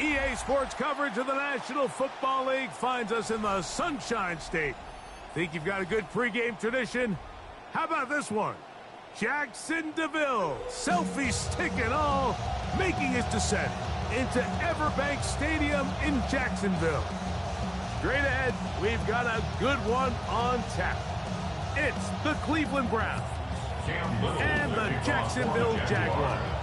EA Sports coverage of the National Football League finds us in the Sunshine State. Think you've got a good pregame tradition? How about this one? Jackson DeVille, selfie stick and all, making his descent into Everbank Stadium in Jacksonville. Straight ahead, we've got a good one on tap. It's the Cleveland Browns and the Jacksonville Jaguars.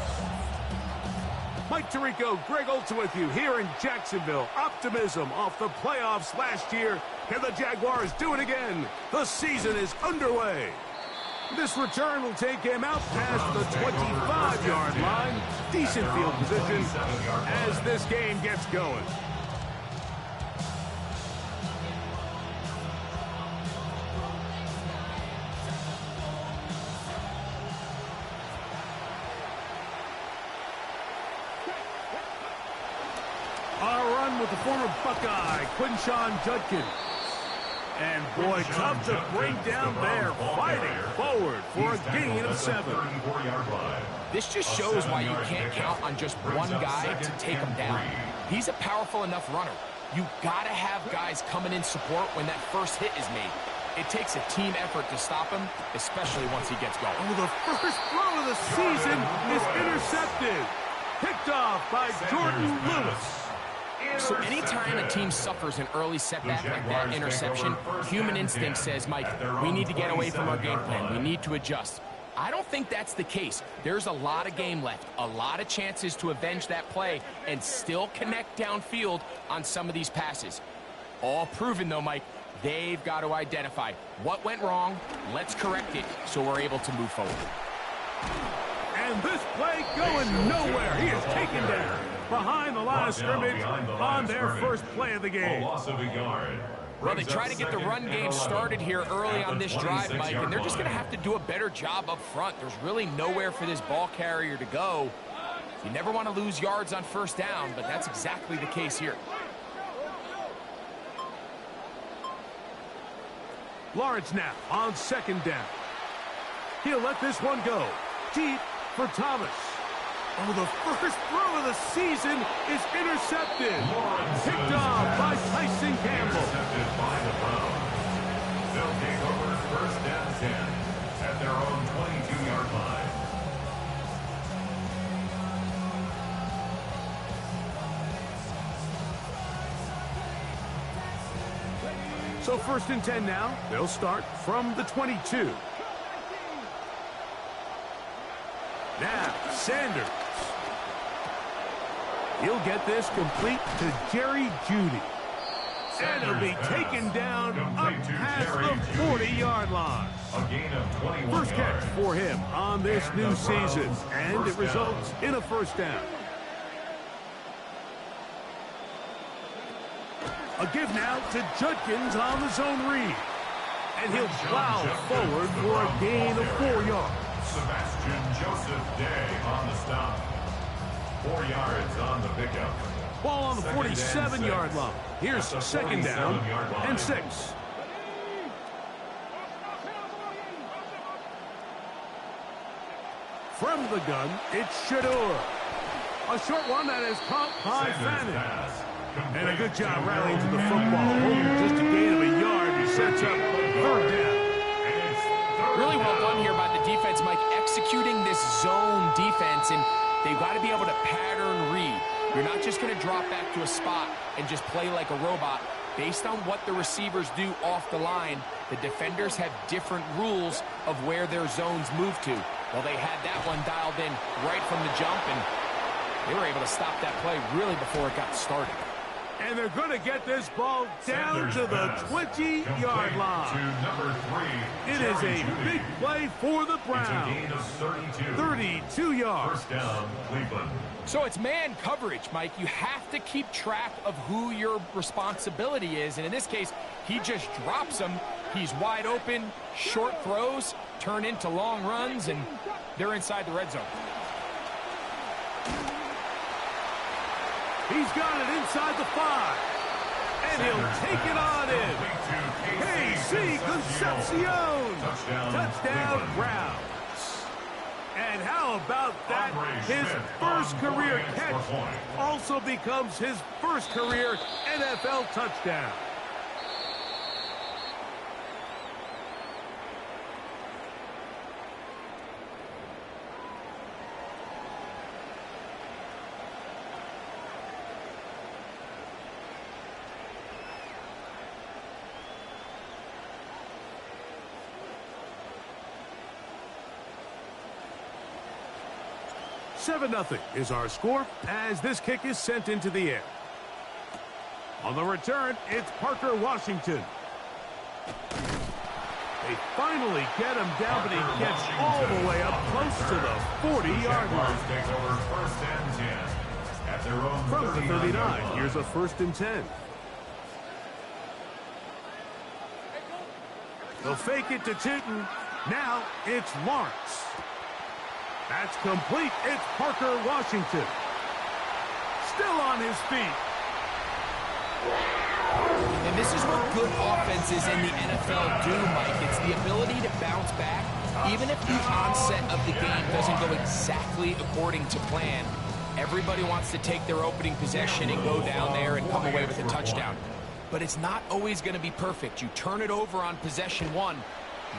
Mike Tirico, Greg Olson with you here in Jacksonville. Optimism off the playoffs last year. Can the Jaguars do it again? The season is underway. This return will take him out past the 25-yard line. Decent field position as this game gets going. Our run with the former Buckeye, Quinshawn Judkins. And boy, tough to bring down there, fighting forward for a gain of 7. This just shows why you can't count on just one guy to take him down. He's a powerful enough runner. You gotta have guys coming in support when that first hit is made. It takes a team effort to stop him, especially once he gets going. Oh, the first throw of the season is intercepted. Picked off by Jordan Lewis. So anytime a team suffers an early setback like that interception, human instinct says, Mike, we need to get away from our game plan. We need to adjust. I don't think that's the case. There's a lot of game left, a lot of chances to avenge that play and still connect downfield on some of these passes. All proven, though, Mike, they've got to identify what went wrong, let's correct it so we're able to move forward. And this play going nowhere. He is taken down behind the line of scrimmage on their first play of the game. Well, they try to get the run game started here early on this drive, Mike, and they're just going to have to do a better job up front. There's really nowhere for this ball carrier to go. You never want to lose yards on first down, but that's exactly the case here. Lawrence now on second down. He'll let this one go. Deep for Thomas. Oh, the first throw of the season is intercepted. Picked off by Tyson Campbell. Intercepted by the Browns. They'll take over first and 10 at their own 22-yard line. So first and 10 now. They'll start from the 22. Now, Sanders. He'll get this complete to Jerry Jeudy. And he'll be taken down up past the 40-yard line. A gain of 21 First catch for him on this new season. And it results in a first down. A give now to Judkins on the zone read. And he'll plow forward for a gain of 4 yards. Sebastian Joseph Day on the stop. 4 yards on the pickup. Ball on the 47-yard line. Here's second down and 6. From the gun, it's Shador. A short one that is caught by Fannin. And a good job rallying to the football. Only just a gain of a yard. He sets up third down. Really well done here by the defense, Mike, executing this zone defense, and they've got to be able to pattern read. You're not just going to drop back to a spot and just play like a robot. Based on what the receivers do off the line, the defenders have different rules of where their zones move to. Well, they had that one dialed in right from the jump, and they were able to stop that play really before it got started. And they're going to get this ball down to the 20-yard line. It is a big play for the Browns. 32 yards. First down, Cleveland. So it's man coverage, Mike. You have to keep track of who your responsibility is. And in this case, he just drops him. He's wide open. Short throws turn into long runs, and they're inside the red zone. He's got it inside the 5. And he'll take it on in. KC Concepcion. Touchdown Browns. And how about that? His first career catch also becomes his first career NFL touchdown. "7-0 is our score as this kick is sent into the air. On the return, it's Parker Washington. They finally get him down, but he gets all the way up close to the 40-yard line. From the 39, here's a 1st and 10. They'll fake it to Tootin. Now it's Lawrence. That's complete. It's Parker Washington. Still on his feet. And this is what good offenses in the NFL do, Mike. It's the ability to bounce back, even if the onset of the game doesn't go exactly according to plan. Everybody wants to take their opening possession and go down there and come away with a touchdown. But it's not always going to be perfect. You turn it over on possession 1.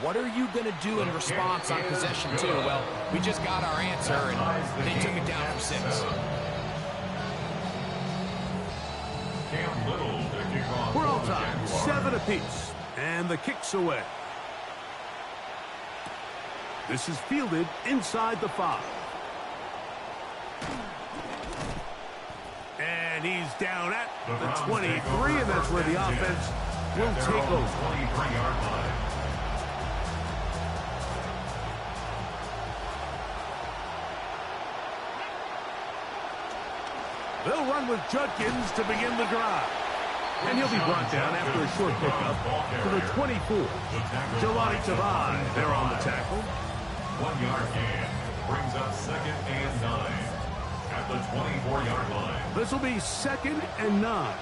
What are you going to do in response on possession 2? Well, we just got our answer, and they took it down for 6. We're all tied, 7 apiece, and the kick's away. This is fielded inside the 5. And he's down at the 23, and that's where the offense will take over. 23-yard line. They'll run with Judkins to begin the drive. And he'll be brought down after a short pickup to the 24. Jelani Tavai there on the tackle. 1-yard gain brings up 2nd and 9 at the 24-yard line. This will be 2nd and 9.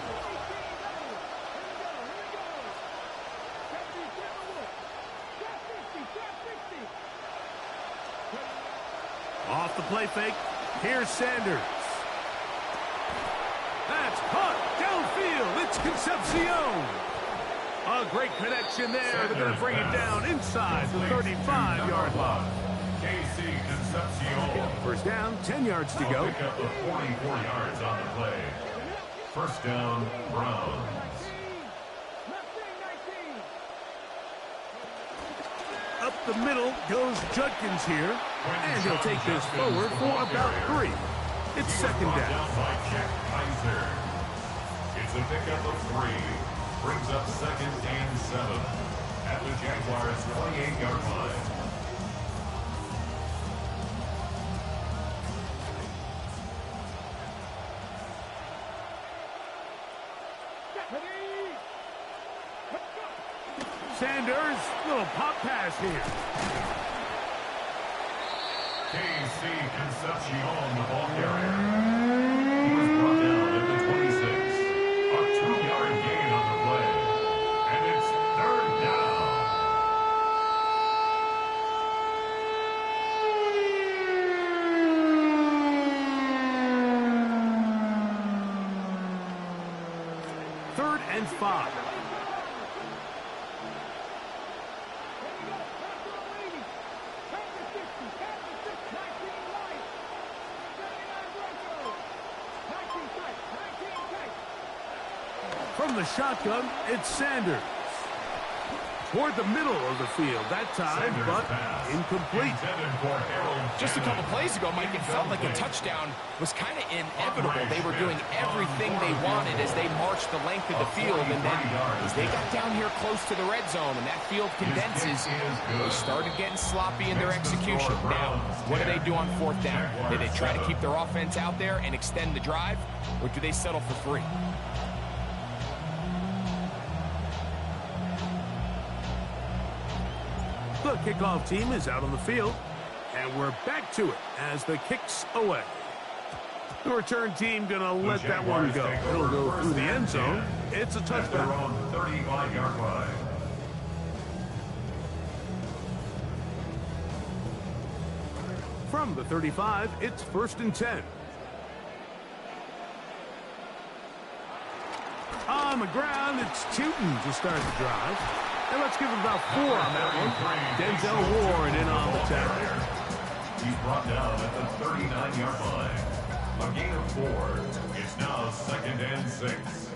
Off the play fake. Here's Sanders. That's caught downfield. It's Concepcion. A great connection there. They're going to bring it down inside the 35-yard line. KC Concepcion. First down, 10 yards to go. Pick up the 44 yards on the play. First down, Browns. Up the middle goes Judkins here. And he'll take this forward for about 3. It's 2nd down. By Jack Kaiser. It's a pickup of 3. Brings up 2nd and 7 at the Jaguars' 28-yard line. Sanders, little pop pass here. KC Concepcion, the ball carrier. He was brought down at the 26. A 2-yard gain on the play. And it's 3rd down. Third and 5. From the shotgun, it's Sanders. Toward the middle of the field that time, but incomplete. Just a couple plays ago, Mike, it felt like a touchdown was kind of inevitable. They were doing everything they wanted as they marched the length of the field, and then as they got down here close to the red zone and that field condenses, they started getting sloppy in their execution. Now, what do they do on 4th down? Do they try to keep their offense out there and extend the drive, or do they settle for 3? The kickoff team is out on the field, and we're back to it as the kick's away. The return team going to let that one go. It'll go through the end zone. It's a touchdown. Their own 35-yard line. From the 35, it's 1st and 10. On the ground, it's Tootin to start the drive. And let's give him about 4 on that one. Denzel Ward in on the tackle. He's brought down at the 39-yard line. A gain of 4. It's now 2nd and 6.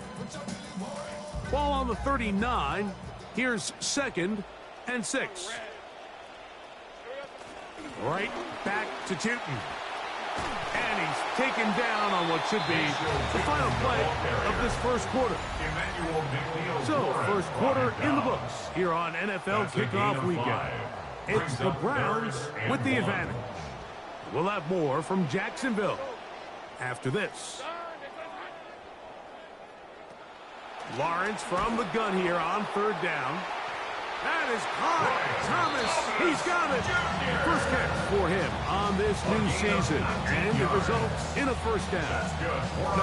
Ball on the 39. Here's 2nd and 6. Right back to Tootin. And he's taken down on what should be the final play of this first quarter. So, first quarter in the books here on NFL Kickoff Weekend. It's the Browns with the advantage. We'll have more from Jacksonville after this. Lawrence from the gun here on 3rd down. That is caught. Thomas, he's got it. First catch for him on this new season. And it results in a first down.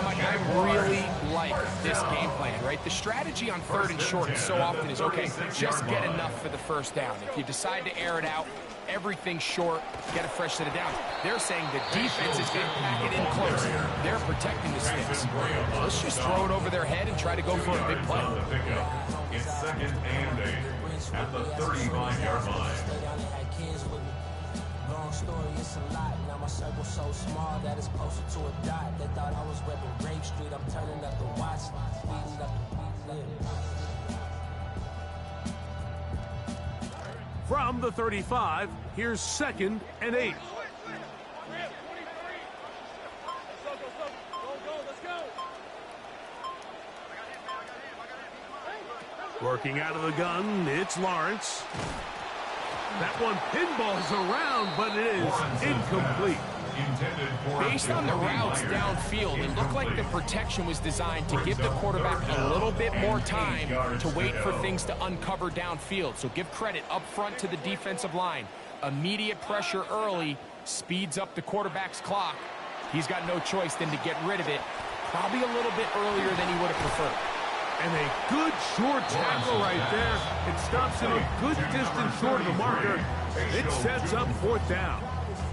Mike, I really like this game plan, right? The strategy on 3rd and short so often is, okay, just get enough for the first down. If you decide to air it out, everything short, get a fresh set of downs. They're saying the defense is going to pack it in close. They're protecting the sticks. Let's just throw it over their head and try to go for a big play. It's 2nd and 8 at the 35-yard line. Long story, it's a lot. Now my circle's so small that it's closer to a dot. They thought I was repping Grape Street. I'm turning up the watch, speeding up the beat. From the 35, here's 2nd and 8. Working out of the gun, it's Lawrence. That one pinballs around, but it is incomplete. Based on the routes downfield, it looked like the protection was designed to give the quarterback a little bit more time to wait for things to uncover downfield. So give credit up front to the defensive line. Immediate pressure early speeds up the quarterback's clock. He's got no choice than to get rid of it, probably a little bit earlier than he would have preferred. And a good short tackle right there. It stops him a good distance short of the marker. It sets up 4th down.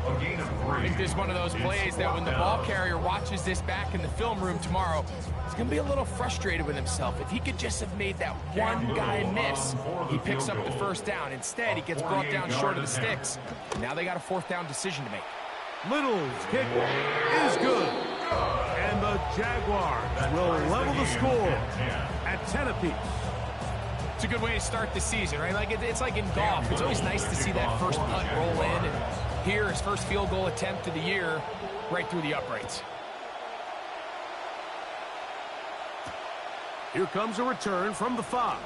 I think this is one of those plays that when the ball carrier watches this back in the film room tomorrow, he's going to be a little frustrated with himself. If he could just have made that one guy miss, he picks up the first down. Instead, he gets brought down short of the sticks. Now they got a 4th down decision to make. Little's kick is good. And the Jaguars will level the score at 10 apiece. It's a good way to start the season, right? Like it's like in golf. It's always nice to see that first putt roll in. And here, his first field goal attempt of the year, right through the uprights. Here comes a return from the 5.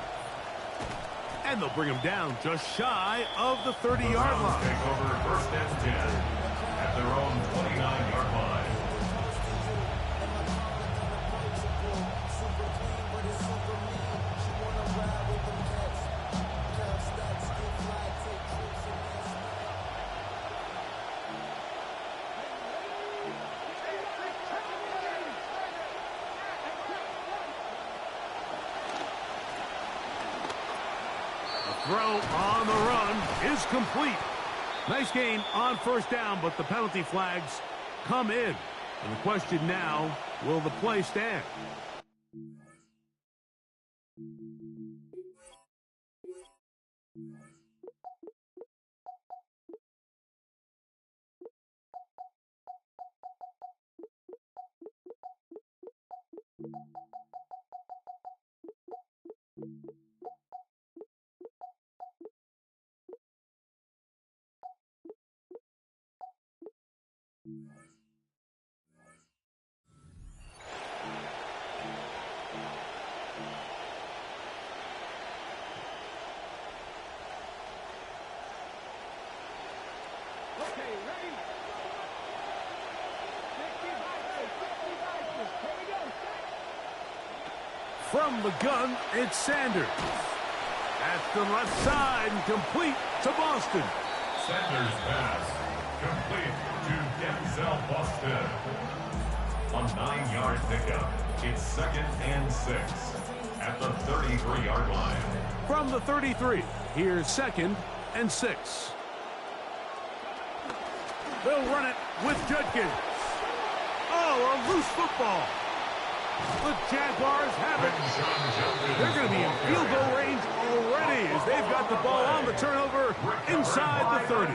And they'll bring him down just shy of the 30-yard line. Take over 1st and 10 at their own 29-yard line. Throw on the run is complete. Nice gain on 1st down, but the penalty flags come in. And the question now, will the play stand? From the gun, it's Sanders. At the left side, and complete to Boston. Sanders pass complete to Denzel Boston. On 9-yard pickup, it's 2nd and 6 at the 33-yard line. From the 33, here's 2nd and 6. They'll run it with Judkins. Oh, a loose football. The Jaguars have it. They're going to be in field goal range already as they've got the ball on the turnover inside the 30.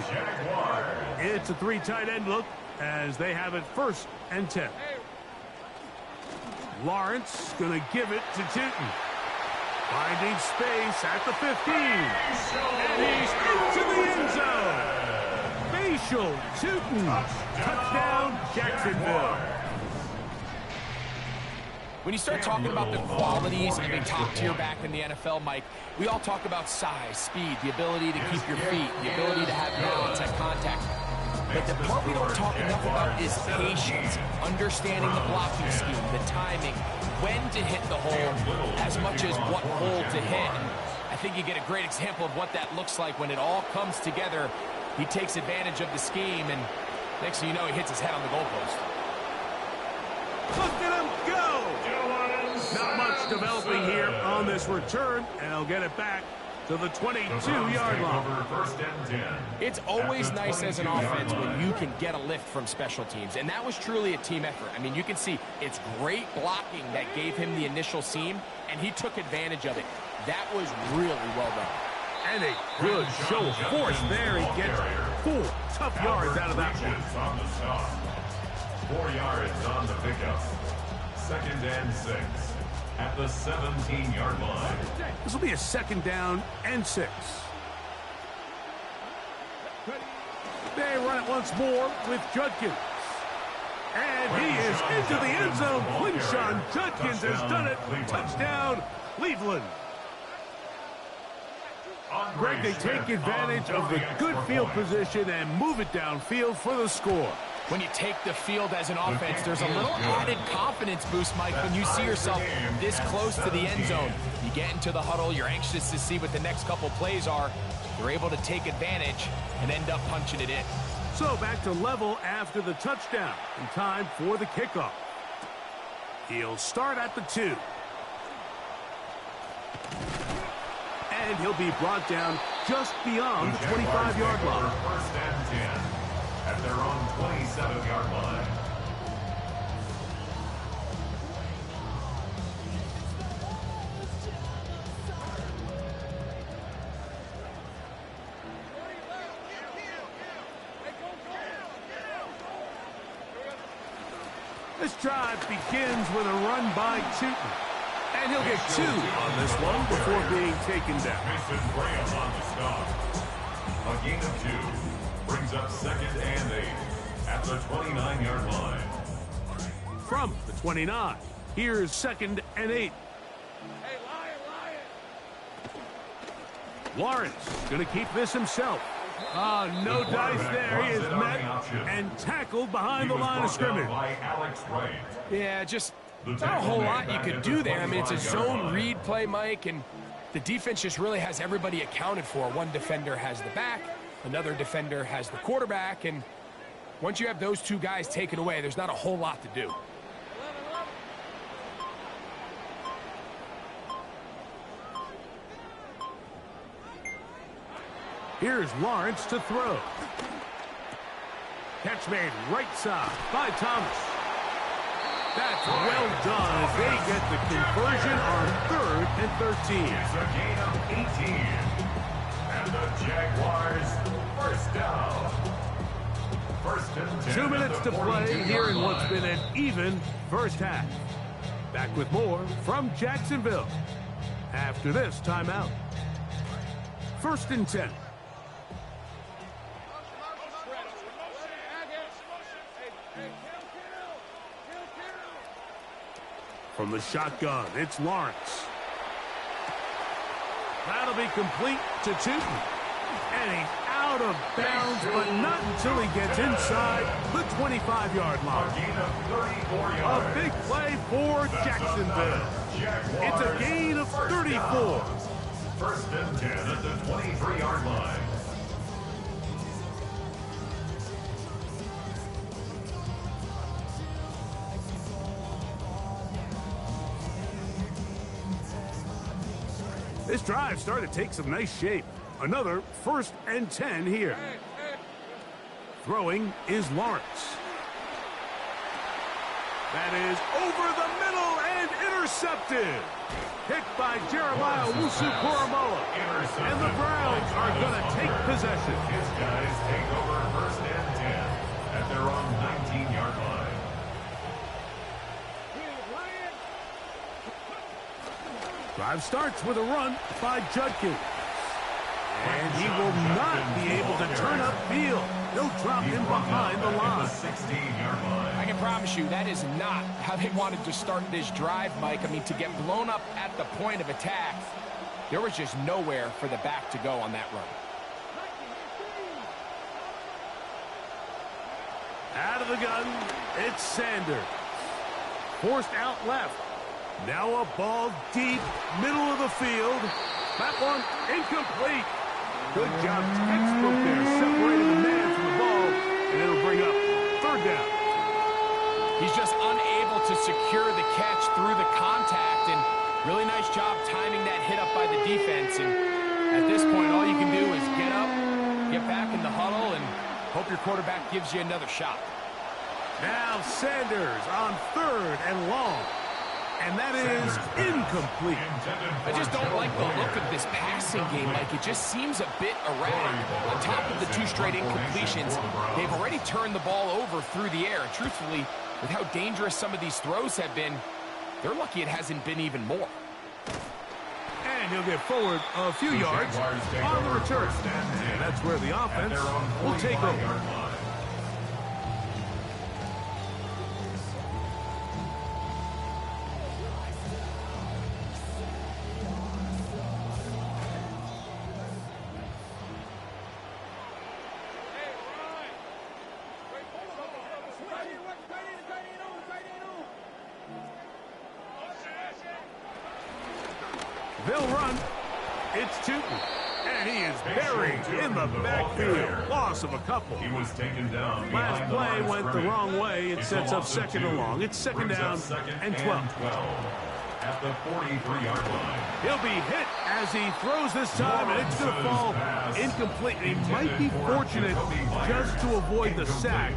It's a three tight end look as they have it 1st and 10. Lawrence going to give it to Tootin. Finding space at the 15. And he's into the end zone. Facial Tootin. Touchdown, Jacksonville. When you start talking about the qualities of a top-tier back in the NFL, Mike, we all talk about size, speed, the ability to keep your feet, the ability to have balance at contact. But the part we don't talk enough about is patience, understanding the blocking scheme, the timing, when to hit the hole, as much as what hole to hit. And I think you get a great example of what that looks like when it all comes together. He takes advantage of the scheme, and next thing you know, he hits his head on the goalpost. Look at him go! Not much developing here on this return, and he'll get it back to the 22-yard line. It's always nice as an offense when you can get a lift from special teams, and that was truly a team effort. I mean, you can see it's great blocking that gave him the initial seam, and he took advantage of it. That was really well done. And a good show of force there. He gets 4 tough yards out of that one. 4 yards on the pickup. 2nd and 6 at the 17-yard line. This will be a 2nd down and 6. They run it once more with Judkins. And he is into the end zone. Quinshon Judkins has done it. Touchdown, Cleveland. Greg, they take advantage of the good field position and move it downfield for the score. When you take the field as an offense, there's a little added confidence boost, Mike, when you see yourself this close to the end zone. You get into the huddle, you're anxious to see what the next couple plays are. You're able to take advantage and end up punching it in. So back to level after the touchdown, and time for the kickoff. He'll start at the 2. And he'll be brought down just beyond the 25-yard line. 1st and 10 at their own 27-yard line. This drive begins with a run by Tootin. And he'll get 2 on this one before being taken down. Mason Graham on the stop. A gain of 2 brings up 2nd and 8 at the 29-yard line. From the 29, here's 2nd and 8. Lawrence going to keep this himself. No dice there. He is met and tackled behind the line of scrimmage. Yeah, just not a whole lot you could do there. I mean, it's a zone read play, Mike, and the defense just really has everybody accounted for. One defender has the back, another defender has the quarterback, and once you have those 2 guys taken away, there's not a whole lot to do. Here's Lawrence to throw. Catch made right side by Thomas. That's well done as they get the conversion on 3rd and 13. It's a gain of 18. And the Jaguars first down. 1st and 10. 2 minutes to play here in what's been an even first half. Back with more from Jacksonville after this timeout. 1st and 10. From the shotgun, it's Lawrence. That'll be complete to Tootin. And he's out of bounds, but not until he gets inside the 25-yard line. A big play for Jacksonville. It's a gain of 34. 1st and 10 at the 23-yard line. This drive started to take some nice shape. Another 1st and 10 here. Throwing is Lawrence. That is over the middle and intercepted. Hit by Jeremiah Owusu-Koramoah. And the Browns are going to take possession. His guys take over 1st and 10 at their own 19-yard line. Drive starts with a run by Judkins. And he will not be able to turn upfield. They'll drop him behind the line. 16-yard line. I can promise you that is not how they wanted to start this drive, Mike. I mean, to get blown up at the point of attack, there was just nowhere for the back to go on that run. Out of the gun, it's Sanders. Forced out left. Now a ball deep, middle of the field. That one incomplete. Good job, textbook there, separating the man from the ball, and it'll bring up 3rd down. He's just unable to secure the catch through the contact, and really nice job timing that hit up by the defense. And at this point, all you can do is get up, get back in the huddle, and hope your quarterback gives you another shot. Now Sanders on 3rd and long. And that is incomplete. I just don't like the look of this passing game, Mike. It just seems a bit erratic. On top of the 2 straight incompletions, they've already turned the ball over through the air. Truthfully, with how dangerous some of these throws have been, they're lucky it hasn't been even more. And he'll get forward a few yards on the return. And that's where the offense will take over. They'll run. It's Tootin. And he is buried in the backfield. Loss of a couple. He was taken down. Last play went the wrong way. It sets up 2nd and long. It's 2nd down and 12. At the 43-yard line. He'll be hit as he throws this time, and it's going to fall incomplete. He might be fortunate just to avoid the sack,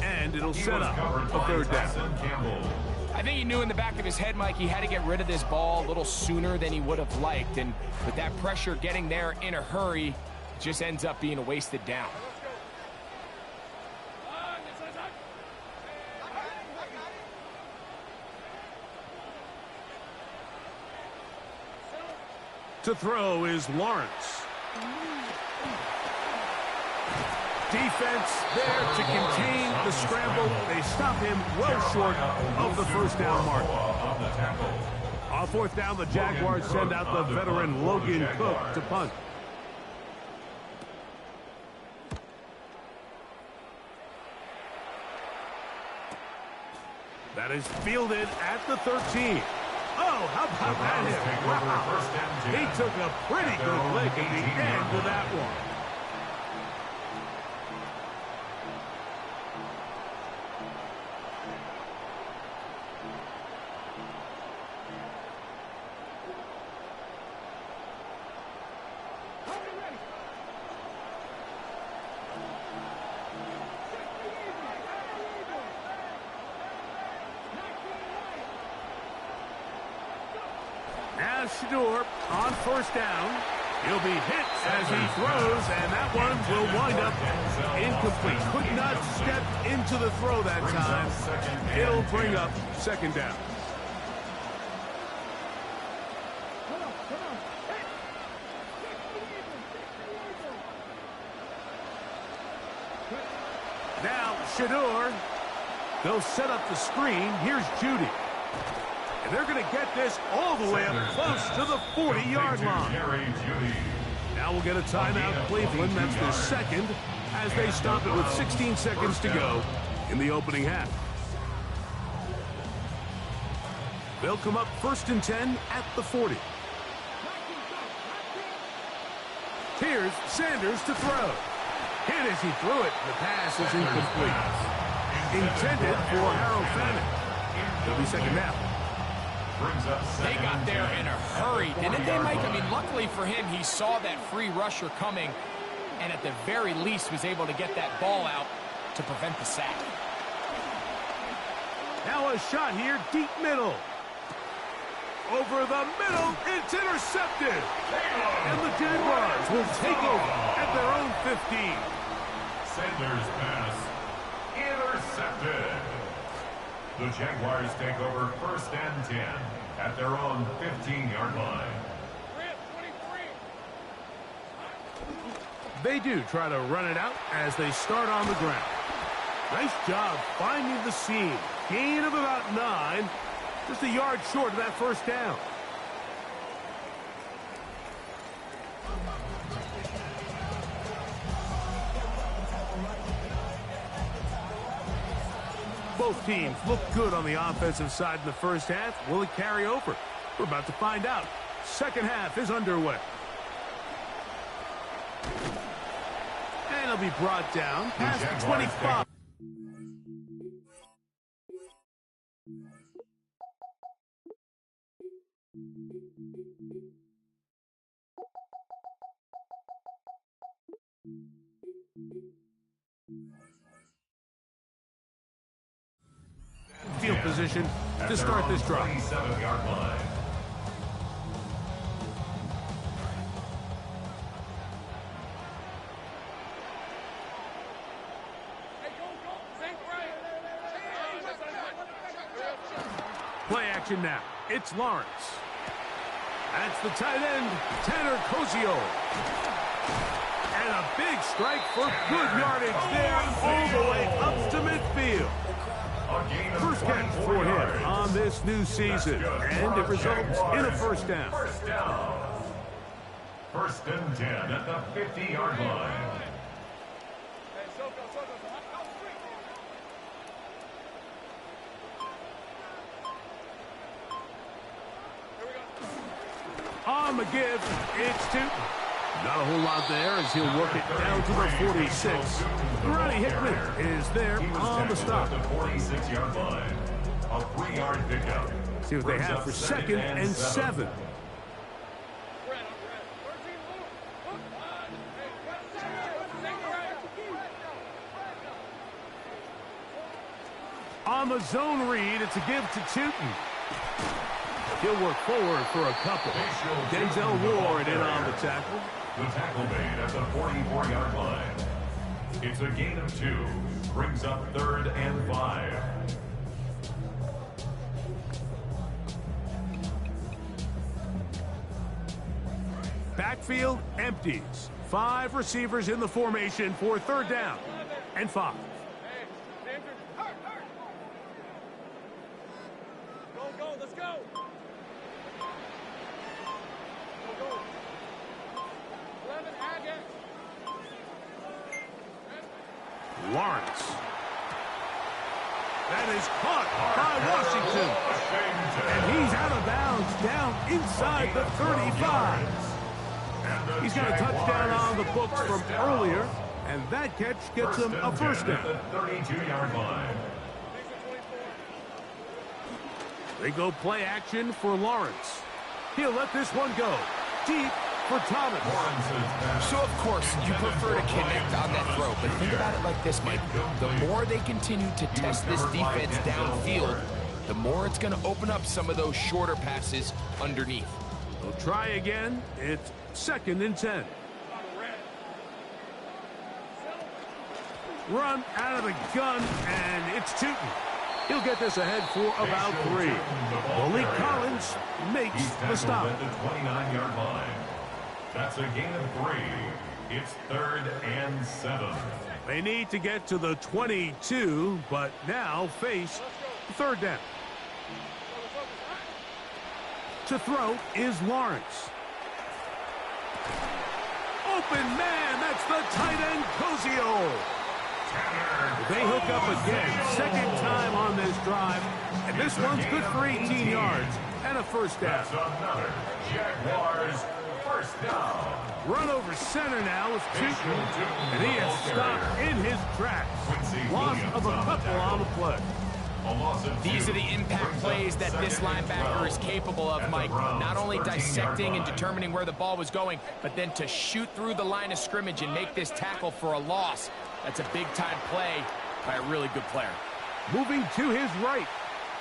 and it'll set up a 3rd down. I think he knew in the back of his head, Mike, he had to get rid of this ball a little sooner than he would have liked. And with that pressure getting there in a hurry, it just ends up being a wasted down. To throw is Lawrence. Defense there to contain the scramble. They stop him well short of the 1st down mark. On 4th down, the Jaguars send out the veteran Logan Cook to punt. That is fielded at the 13. Oh, how about that hit? Wow. He took a pretty good lick at the end of that one. Now Shador on 1st down. He'll be hit as he throws, and that one will wind up incomplete. Could not step into the throw that time. It'll bring up 2nd down. Now Shador. They'll set up the screen. Here's Judy. And they're going to get this all the way up close to the 40-yard line. Now we'll get a timeout, Cleveland. That's their 2nd as they stop it with 16 seconds to go in the opening half. They'll come up 1st and 10 at the 40. Here's Sanders to throw. Hit as he threw it. The pass is incomplete. Intended for Harold Fannin. It'll be 2nd down. They got there in a hurry, didn't they, Mike? I mean, luckily for him, he saw that free rusher coming. and at the very least was able to get that ball out to prevent the sack. Now a shot here, deep middle. Over the middle, it's intercepted. And the Jaguars will take over at their own 15. Sanders' pass intercepted. The Jaguars take over 1st and 10 at their own 15-yard line. They do try to run it out as they start on the ground. Nice job finding the seam. Gain of about 9. Just a yard short of that first down. Both teams look good on the offensive side in the first half. Will it carry over? We're about to find out. Second half is underway. And he'll be brought down past the 25. Field position to start this drive. 27-yard line. Play action now. It's Lawrence. That's the tight end, Tanner Cozio. And a big strike for good yardage there all the way up to midfield. First catch for him on this new season, and it results in a first down. First down. 1st and 10 at the 50-yard line. On the give, it's Tootin. Not a whole lot there as he'll work it down to the 46. Ronnie Hickman is there on the stop. The 46-yard line. A 3-yard pickup. See what they have for 2nd and 7. On the zone read, it's a give to Tootin. He'll work forward for a couple. Denzel Ward in on the tackle. The tackle made at the 44-yard line. It's a gain of 2. Brings up 3rd and 5. Backfield empties. 5 receivers in the formation for 3rd down and 5. Let's go. Lawrence. That is caught by Washington. And he's out of bounds down inside the 35. He's got a touchdown on the books from earlier, and that catch gets him a first down. 32-yard line. They go play action for Lawrence. He'll let this one go deep for Thomas. So, of course, you prefer to connect on that throw, but think about it like this, Mike. The more they continue to test this defense downfield, the more it's going to open up some of those shorter passes underneath. They'll try again. It's 2nd and 10. Run out of the gun, and it's Tootin. He'll get this ahead for about 3. Malik Collins makes the stop. At the 29-yard line. That's a gain of 3. It's 3rd and 7. They need to get to the 22, but now face 3rd down. To throw is Lawrence. Open man, that's the tight end, Cozio. They hook up again, 2nd time on this drive, and this one's good for 18 yards and a first down. That's another Jaguars first down. Run over center now with Tootin, and he is stopped in his tracks. Loss of a couple on the play. A loss of 2. These are the impact plays that this linebacker is capable of, Mike. Not only dissecting and determining where the ball was going, but then to shoot through the line of scrimmage and make this tackle for a loss. That's a big-time play by a really good player. Moving to his right.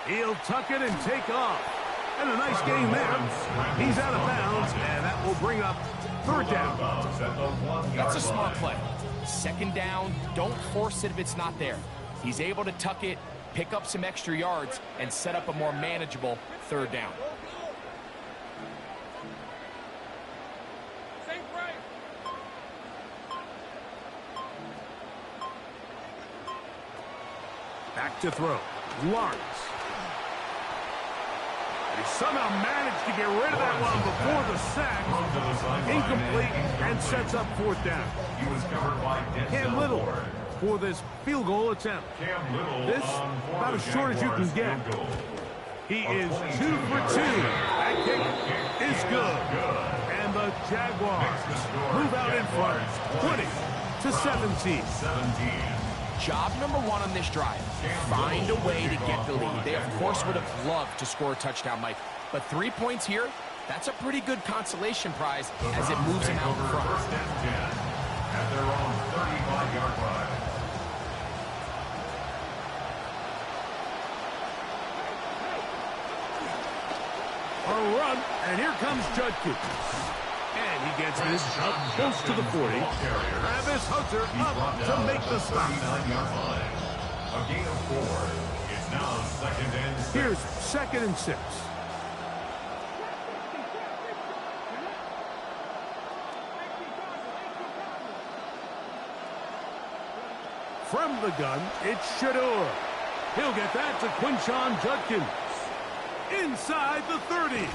He'll tuck it and take off. And a nice gain there. He's out of bounds, and that will bring up third down. That's a smart play. Second down, don't force it if it's not there. He's able to tuck it, pick up some extra yards, and set up a more manageable third down. Back to throw. Lawrence. He somehow managed to get rid of that one before the sack. Incomplete, and sets up fourth down. He was covered by Cam Little for this field goal attempt. This, about as short as you can get. He is 2 for 2. That kick is good. And the Jaguars move out in front, 20-17. Job number 1 on this drive, find a way to get the lead. They, of course, would have loved to score a touchdown, Mike. But 3 points here, that's a pretty good consolation prize as it moves them out in front. First and 10 at their own 35-yard line. A run, and here comes Judkins. And he gets this up close to the 40. Travis Hunter up to make the stop. A gain of 4. It's now second and 6. Here's second and 6. From the gun, it's Shador. He'll get that to Quinshon Judkins. Inside the 30.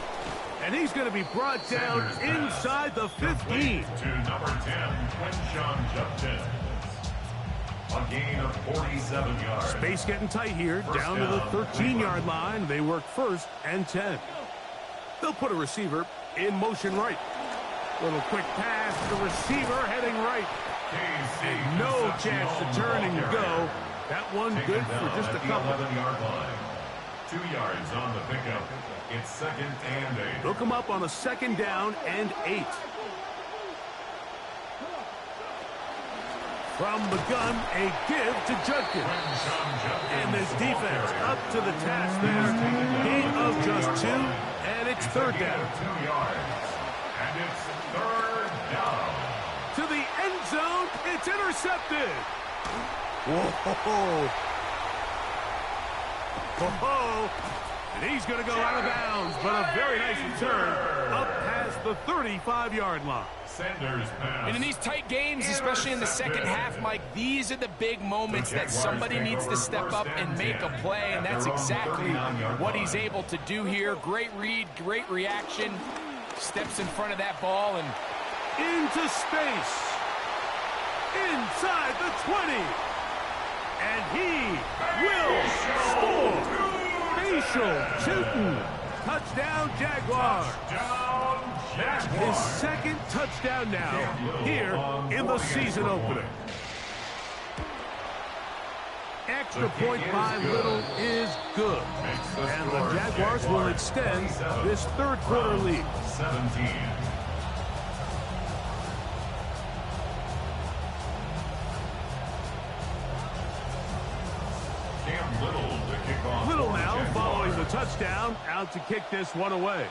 And he's going to be brought down inside the 15. To number 10, Quinshon Judkins. A gain of 47 yards. Space getting tight here, down to the 13-yard line. They work first and 10. They'll put a receiver in motion right. Little quick pass, the receiver heading right. And no chance to turn and go. That one good for just a couple. 11-yard line. 2 yards on the pickup. It's second and 8. Look him up on a second down and 8. From the gun, a give to Judkins. And this defense up to the task there. Gain of just 2, and it's third down. 2 yards. And it's third down. To the end zone, it's intercepted. Whoa. Whoa. And he's going to go out of bounds, but a very nice return up past the 35-yard line. Sanders pass. And in these tight games, especially in the second half, Mike, these are the big moments that somebody needs to step up and make a play, and that's exactly what he's able to do here. Great read, great reaction. Steps in front of that ball and into space. Inside the 20. And he will score. Facial shooting. Touchdown, Jaguars. His second touchdown now here in the season opener. Extra point by Little is good. And the Jaguars will extend this third quarter lead. 17. Little now following the touchdown, out to kick this one away.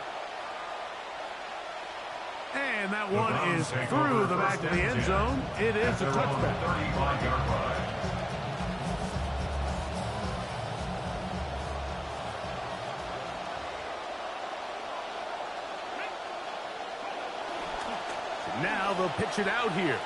And that one is through the back of the end zone. It is a touchback. 35-yard line. Now they'll pitch it out here.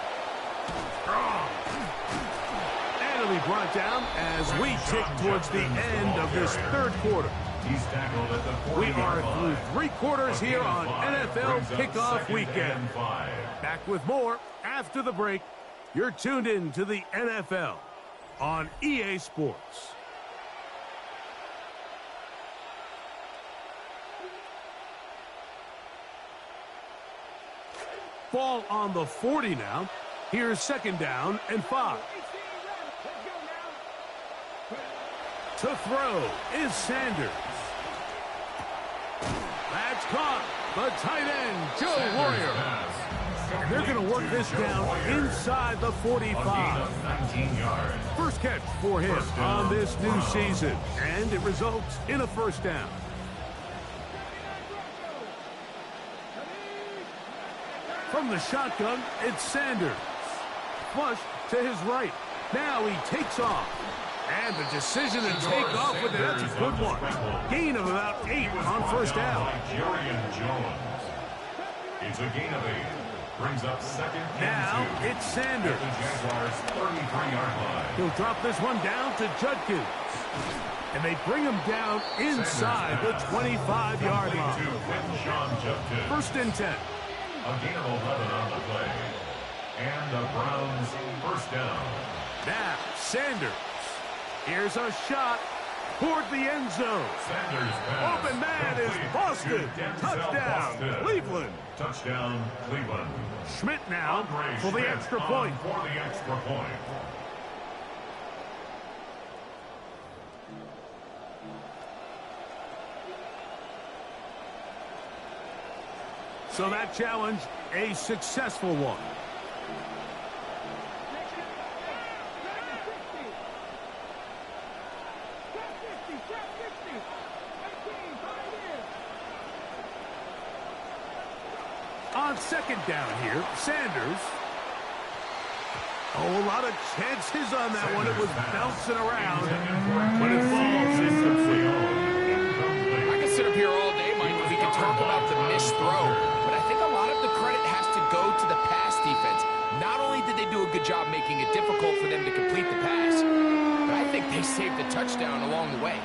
And it'll be brought down as we tick towards the end of this third quarter. He's tackled at the We are through 3 quarters here on NFL Kickoff Weekend. Back with more after the break. You're tuned in to the NFL on EA Sports. Ball on the 40 now. Here's second down and 5. To throw is Sanders. That's caught. The tight end, Joe Warrior. And they're going to work this down inside the 45. First catch for him on this new season. And it results in a first down. From the shotgun, it's Sanders. Flush to his right. Now he takes off. And the decision to take off with it, that's a good one. Gain of about 8 on first down. It's a gain of 8. Brings up second and 2. Now it's Sanders. At the Jaguars' 33-yard line. He'll drop this one down to Judkins. And they bring him down inside the 25-yard line. First and 10. A gain of 11 on the play. And the Browns' first down. Now, Sanders. Here's a shot toward the end zone. Sanders pass. Open man is busted. Touchdown, Cleveland. Touchdown, Cleveland. Schmidt now for the extra point. For the extra point. So that challenge, a successful one. On second down here, Sanders. Oh, a lot of chances on that one. It was bouncing around, but it falls incomplete. I can sit up here all day, Mike, and we can talk about the missed throw, but I think a lot of the credit has to go to the pass defense. Not only did they do a good job making it difficult for them to complete the pass, but I think they saved the touchdown along the way.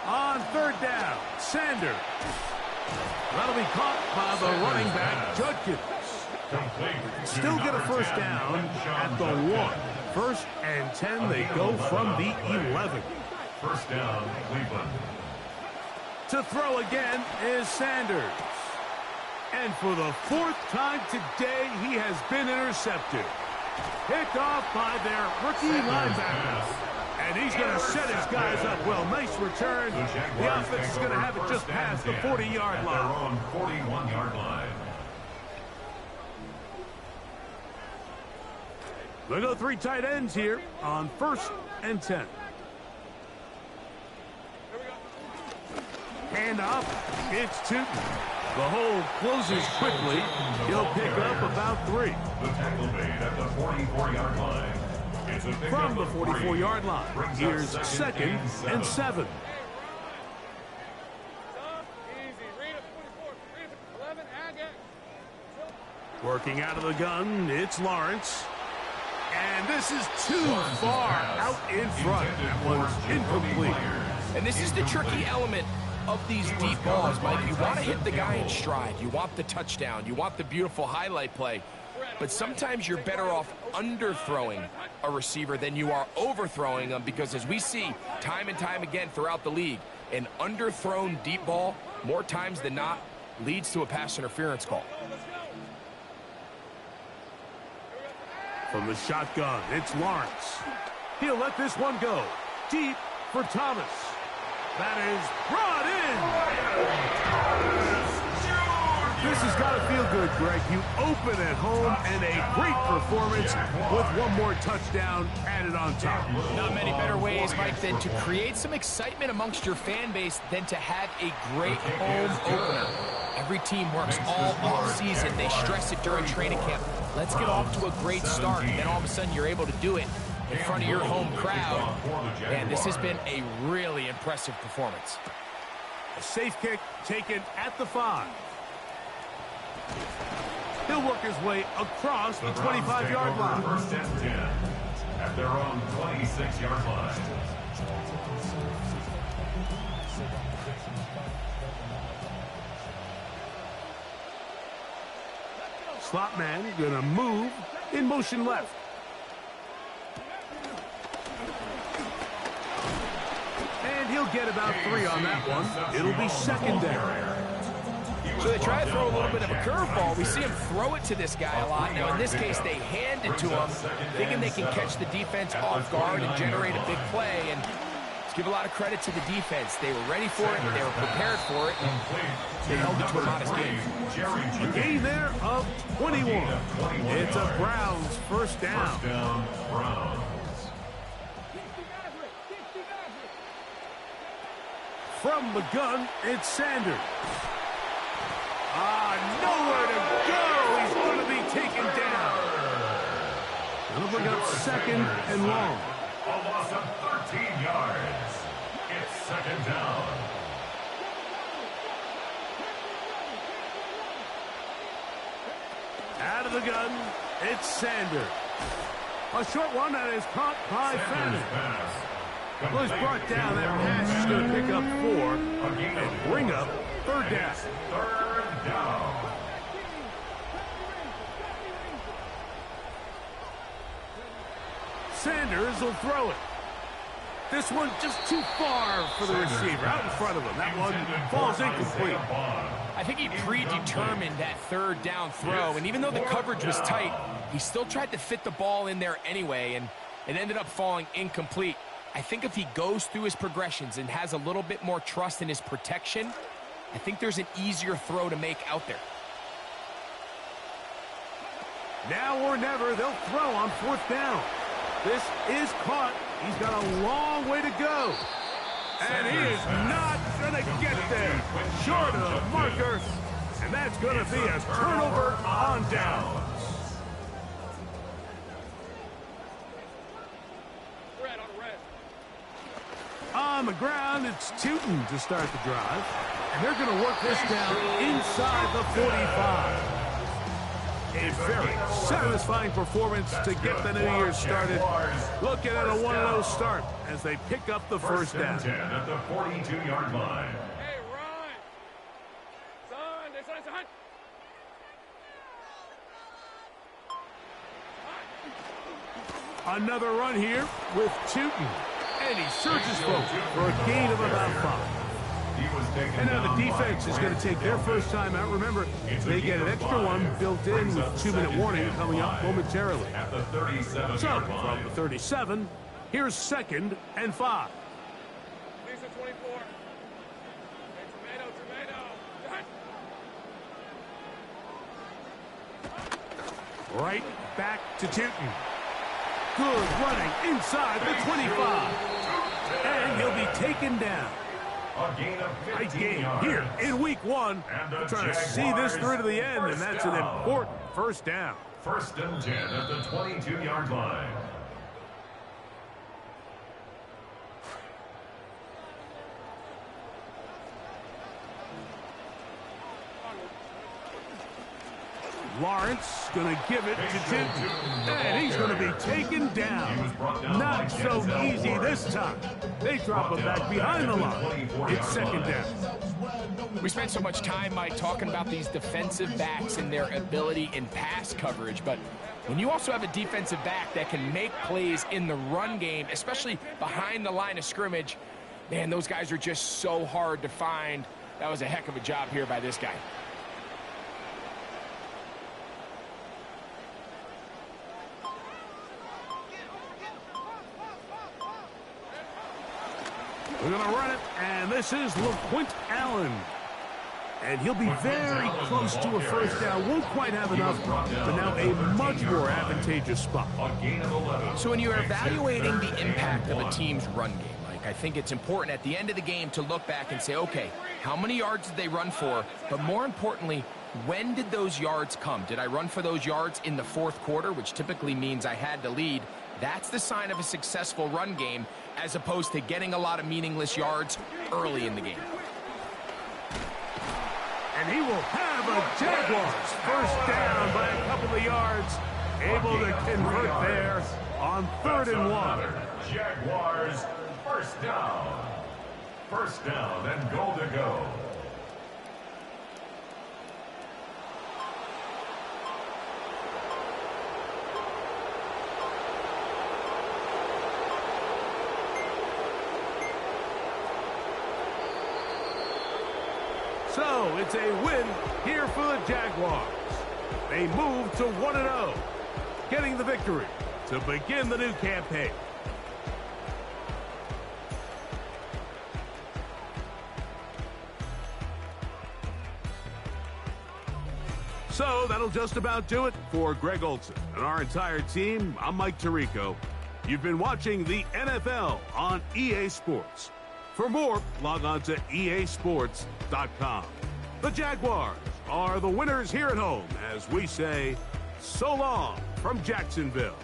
On third down, Sanders. That'll be caught by the running back, Judkins. Still get a first down at the 1. First and 10, they go from the 11. First down, Cleveland. To throw again is Sanders. And for the 4th time today, he has been intercepted. Picked off by their rookie linebacker. And he's going to set his guys up well. Nice return. The offense is going to have it just past the 40-yard line. Their own 41-yard line. They go 3 tight ends here on first and 10. Hand off. It's Tootin. The hole closes quickly. He'll pick up about 3. The tackle made at the 44-yard line. From the 44-yard line, here's second and 7. Working out of the gun, it's Lawrence. And this is too far out in front. That one's incomplete. And this is the tricky element of these deep balls, Mike. You want to hit the guy in stride. You want the touchdown. You want the beautiful highlight play. But sometimes you're better off underthrowing a receiver than you are overthrowing them, because as we see time and time again throughout the league, an underthrown deep ball, more times than not, leads to a pass interference call. From the shotgun, it's Lawrence. He'll let this one go. Deep for Thomas. That is brought in. This has got to feel good, Greg. You open at home and a great performance with one more touchdown added on top. Not many better ways, Mike, than to create some excitement amongst your fan base than to have a great home opener. Every team works all offseason. They stress it during training camp. Let's get off to a great start, and then all of a sudden you're able to do it in front of your home crowd. And this has been a really impressive performance. A safe kick taken at the 5. He'll work his way across the 25-yard line. First and 10 at their own 26-yard line. Slot man gonna move in motion left. And he'll get about 3 on that one. It'll be second down. He So they try to throw a little bit of a curveball. We see him throw it to this guy a lot. Now, in this case, they hand it to him, thinking they can catch the defense off guard and generate a big play. And let's give a lot of credit to the defense. They were ready for it, they were prepared for it, and they held it to a modest game. A gain there of 21. It's a Browns first down. Browns. From the gun, it's Sanders. Nowhere to go. He's going to be taken down. That'll bring up second and long. A loss of 13 yards. It's second down. Out of the gun, it's Sanders. A short one that is caught by Fannin. Well, he's brought down. That pass is going to pick up 4 and bring up third down. Third down. Sanders will throw it. This one just too far for the receiver. Out in front of him. That one falls incomplete. I think he predetermined that third down throw, and even though the coverage was tight, he still tried to fit the ball in there anyway, and it ended up falling incomplete. I think if he goes through his progressions and has a little bit more trust in his protection, I think there's an easier throw to make out there. Now or never, they'll throw on fourth down. This is caught. He's got a long way to go. And he is not going to get there. Short of the marker. And that's going to be a turnover on downs. On the ground, it's Tootin to start the drive. And they're going to work this down inside the 45. A very satisfying performance to get the New Year started. Looking at a 1-0 start as they pick up the first down. 10 at the 42-yard line. Hey, run! Son! Another run here with Tootin. And he surges forward for a gain of about 5. And now the defense is going to take their first time out. Remember, they get an extra one built in with 2-minute warning coming up momentarily. So, from the 37, here's 2nd and 5. Lisa 24. Hey, tomato. Right back to Tootin. Good running inside the 25. And he'll be taken down. A gain of 15 yards. Here in week 1. We're trying to see this through to the end, and that's an important first down. 1st and 10 at the 22-yard line. Lawrence going to give it to Tootin. And he's going to be taken down. Not so easy this time. They drop him back behind the line. It's 2nd down. We spent so much time, Mike, talking about these defensive backs and their ability in pass coverage, but when you also have a defensive back that can make plays in the run game, especially behind the line of scrimmage, man, those guys are just so hard to find. That was a heck of a job here by this guy. We're going to run it, and this is LaQuint Allen. And he'll be very close to a first down. Won't quite have enough, but now a much more advantageous spot. So when you're evaluating the impact of a team's run game, Mike, I think it's important at the end of the game to look back and say, okay, how many yards did they run for? But more importantly, when did those yards come? Did I run for those yards in the 4th quarter, which typically means I had to lead? That's the sign of a successful run game, as opposed to getting a lot of meaningless yards early in the game. And he will have a Jaguars first down by a couple of yards. Able to convert there on 3rd and 1. Jaguars first down. 1st down and goal to go. So it's a win here for the Jaguars. They move to 1-0, getting the victory to begin the new campaign. So that'll just about do it for Greg Olson and our entire team. I'm Mike Tirico. You've been watching the NFL on EA Sports. For more, log on to easports.com. The Jaguars are the winners here at home as we say so long from Jacksonville.